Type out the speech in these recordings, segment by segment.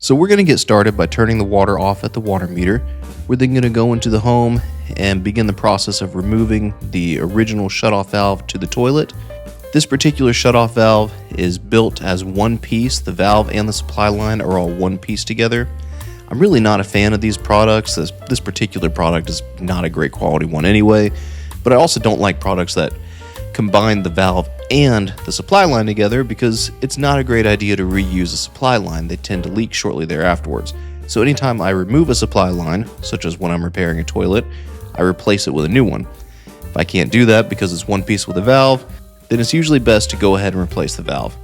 So we're going to get started by turning the water off at the water meter. We're then going to go into the home and begin the process of removing the original shutoff valve to the toilet. This particular shutoff valve is built as one piece. The valve and the supply line are all one piece together. I'm really not a fan of these products. This particular product is not a great quality one anyway, but I also don't like products that combine the valve and the supply line together because it's not a great idea to reuse a supply line. They tend to leak shortly thereafterwards. So anytime I remove a supply line, such as when I'm repairing a toilet, I replace it with a new one. If I can't do that because it's one piece with a valve, then it's usually best to go ahead and replace the valve.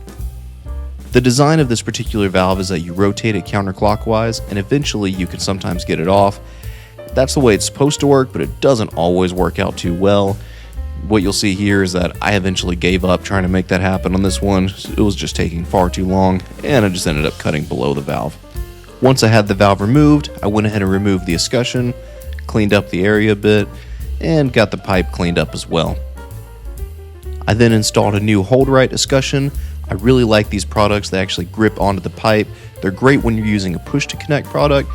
The design of this particular valve is that you rotate it counterclockwise and eventually you can sometimes get it off. That's the way it's supposed to work, but it doesn't always work out too well. What you'll see here is that I eventually gave up trying to make that happen on this one. It was just taking far too long, and I just ended up cutting below the valve. Once I had the valve removed, I went ahead and removed the escutcheon, cleaned up the area a bit, and got the pipe cleaned up as well. I then installed a new HoldRite escutcheon. I really like these products. They actually grip onto the pipe. They're great when you're using a push-to-connect product.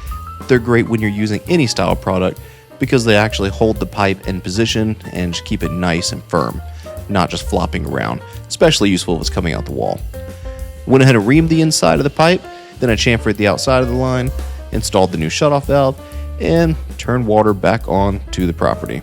They're great when you're using any style product, because they actually hold the pipe in position and just keep it nice and firm, not just flopping around, especially useful if it's coming out the wall. Went ahead and reamed the inside of the pipe, then I chamfered the outside of the line, installed the new shutoff valve, and turned water back on to the property.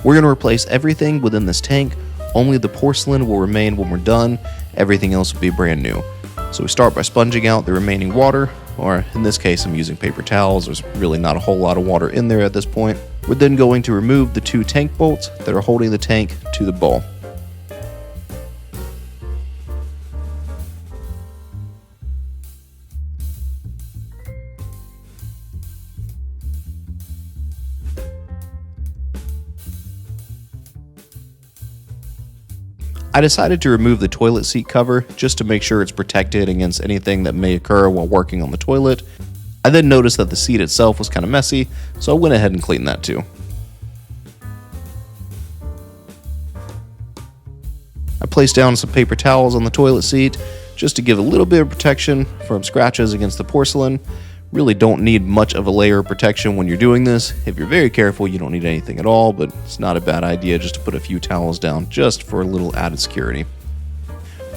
We're going to replace everything within this tank. Only the porcelain will remain when we're done. Everything else will be brand new. So we start by sponging out the remaining water, or in this case I'm using paper towels. There's really not a whole lot of water in there at this point. We're then going to remove the two tank bolts that are holding the tank to the bowl. I decided to remove the toilet seat cover just to make sure it's protected against anything that may occur while working on the toilet. I then noticed that the seat itself was kind of messy, so I went ahead and cleaned that too. I placed down some paper towels on the toilet seat just to give a little bit of protection from scratches against the porcelain. Really don't need much of a layer of protection when you're doing this. If you're very careful, you don't need anything at all, but it's not a bad idea just to put a few towels down just for a little added security.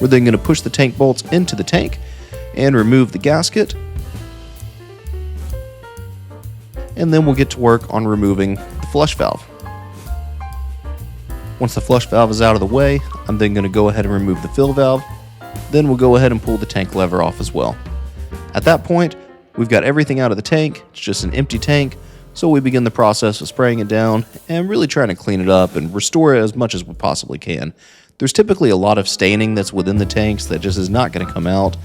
We're then going to push the tank bolts into the tank and remove the gasket. And then we'll get to work on removing the flush valve. Once the flush valve is out of the way, I'm then going to go ahead and remove the fill valve. Then we'll go ahead and pull the tank lever off as well. At that point, we've got everything out of the tank. It's just an empty tank, so we begin the process of spraying it down and really trying to clean it up and restore it as much as we possibly can. There's typically a lot of staining that's within the tanks that just is not going to come out,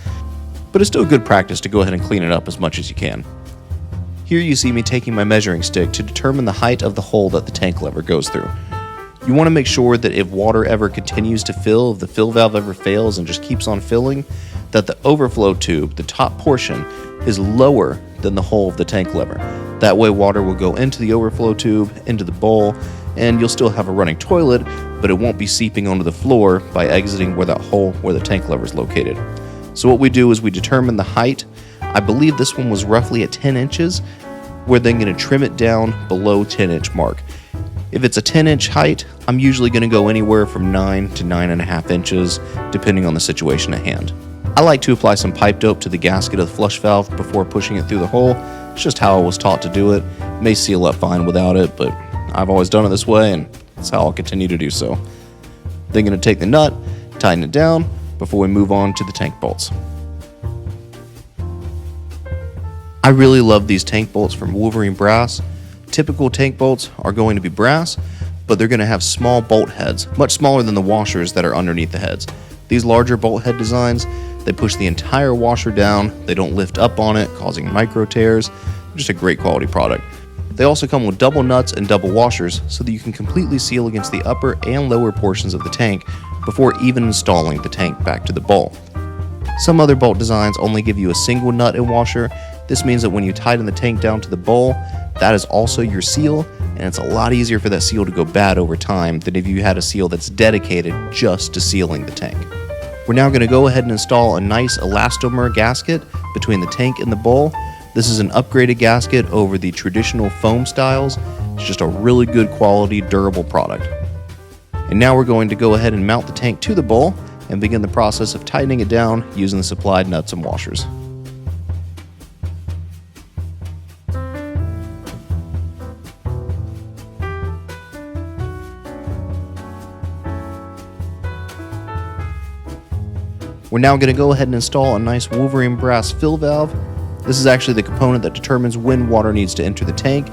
but it's still good practice to go ahead and clean it up as much as you can. Here you see me taking my measuring stick to determine the height of the hole that the tank lever goes through. You want to make sure that if water ever continues to fill, if the fill valve ever fails and just keeps on filling, that the overflow tube, the top portion, is lower than the hole of the tank lever. That way water will go into the overflow tube, into the bowl, and you'll still have a running toilet, but it won't be seeping onto the floor by exiting where that hole where the tank lever is located. So what we do is we determine the height. I believe this one was roughly at 10 inches. We're then going to trim it down below 10-inch mark. If it's a 10-inch height, I'm usually going to go anywhere from 9 to 9.5 inches, depending on the situation at hand. I like to apply some pipe dope to the gasket of the flush valve before pushing it through the hole. It's just how I was taught to do it. It may seal up fine without it, but I've always done it this way, and that's how I'll continue to do so. Then going to take the nut, tighten it down before we move on to the tank bolts. I really love these tank bolts from Wolverine Brass. Typical tank bolts are going to be brass, but they're going to have small bolt heads, much smaller than the washers that are underneath the heads. These larger bolt head designs, they push the entire washer down, they don't lift up on it, causing micro tears. Just a great quality product. They also come with double nuts and double washers so that you can completely seal against the upper and lower portions of the tank before even installing the tank back to the bowl. Some other bolt designs only give you a single nut and washer. This means that when you tighten the tank down to the bowl, that is also your seal, and it's a lot easier for that seal to go bad over time than if you had a seal that's dedicated just to sealing the tank. We're now going to go ahead and install a nice elastomer gasket between the tank and the bowl. This is an upgraded gasket over the traditional foam styles. It's just a really good quality, durable product. And now we're going to go ahead and mount the tank to the bowl and begin the process of tightening it down using the supplied nuts and washers. We're now going to go ahead and install a nice Wolverine brass fill valve. This is actually the component that determines when water needs to enter the tank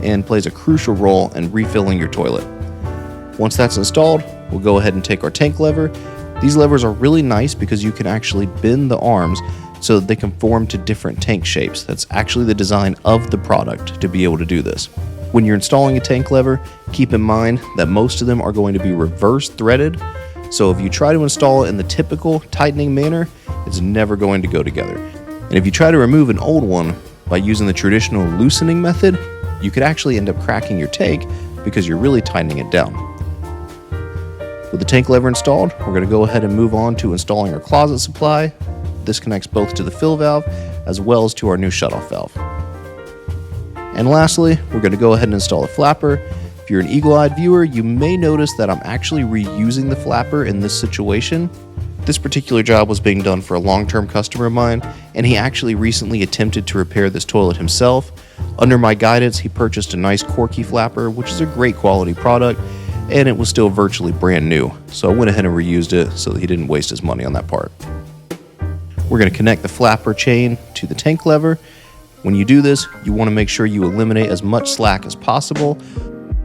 and plays a crucial role in refilling your toilet. Once that's installed, we'll go ahead and take our tank lever. These levers are really nice because you can actually bend the arms so that they conform to different tank shapes. That's actually the design of the product to be able to do this. When you're installing a tank lever, keep in mind that most of them are going to be reverse threaded. So if you try to install it in the typical tightening manner, it's never going to go together. And if you try to remove an old one by using the traditional loosening method, you could actually end up cracking your tank because you're really tightening it down. With the tank lever installed, we're going to go ahead and move on to installing our closet supply. This connects both to the fill valve as well as to our new shutoff valve. And lastly, we're going to go ahead and install the flapper. If you're an eagle-eyed viewer, you may notice that I'm actually reusing the flapper in this situation. This particular job was being done for a long-term customer of mine, and he actually recently attempted to repair this toilet himself. Under my guidance, he purchased a nice Corky flapper, which is a great quality product, and it was still virtually brand new. So I went ahead and reused it so that he didn't waste his money on that part. We're going to connect the flapper chain to the tank lever. When you do this, you want to make sure you eliminate as much slack as possible.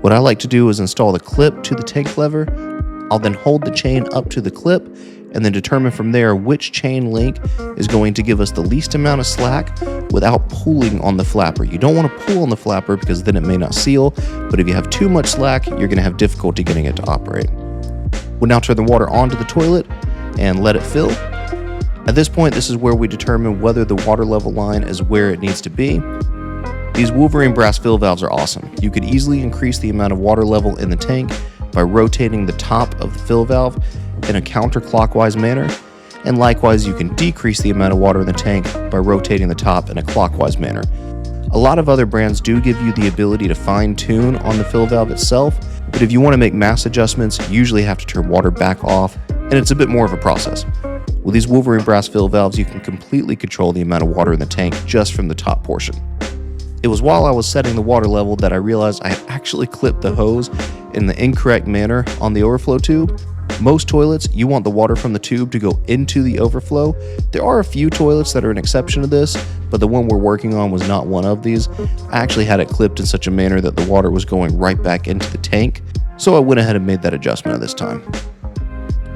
What I like to do is install the clip to the tank lever. I'll then hold the chain up to the clip and then determine from there which chain link is going to give us the least amount of slack without pulling on the flapper. You don't want to pull on the flapper because then it may not seal, but if you have too much slack, you're going to have difficulty getting it to operate. We'll now turn the water onto the toilet and let it fill. At this point, this is where we determine whether the water level line is where it needs to be. These Wolverine brass fill valves are awesome. You could easily increase the amount of water level in the tank by rotating the top of the fill valve in a counterclockwise manner, and likewise you can decrease the amount of water in the tank by rotating the top in a clockwise manner. A lot of other brands do give you the ability to fine-tune on the fill valve itself, but if you want to make mass adjustments, you usually have to turn water back off, and it's a bit more of a process. With these Wolverine brass fill valves, you can completely control the amount of water in the tank just from the top portion. It was while I was setting the water level that I realized I had actually clipped the hose in the incorrect manner on the overflow tube. Most toilets, you want the water from the tube to go into the overflow. There are a few toilets that are an exception to this, but the one we're working on was not one of these. I actually had it clipped in such a manner that the water was going right back into the tank, so I went ahead and made that adjustment at this time.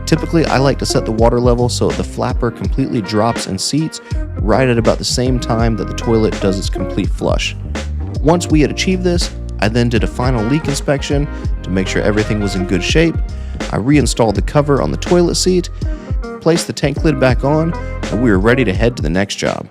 Typically, I like to set the water level so the flapper completely drops and seats right at about the same time that the toilet does its complete flush. Once we had achieved this, I then did a final leak inspection to make sure everything was in good shape. I reinstalled the cover on the toilet seat, placed the tank lid back on, and we were ready to head to the next job.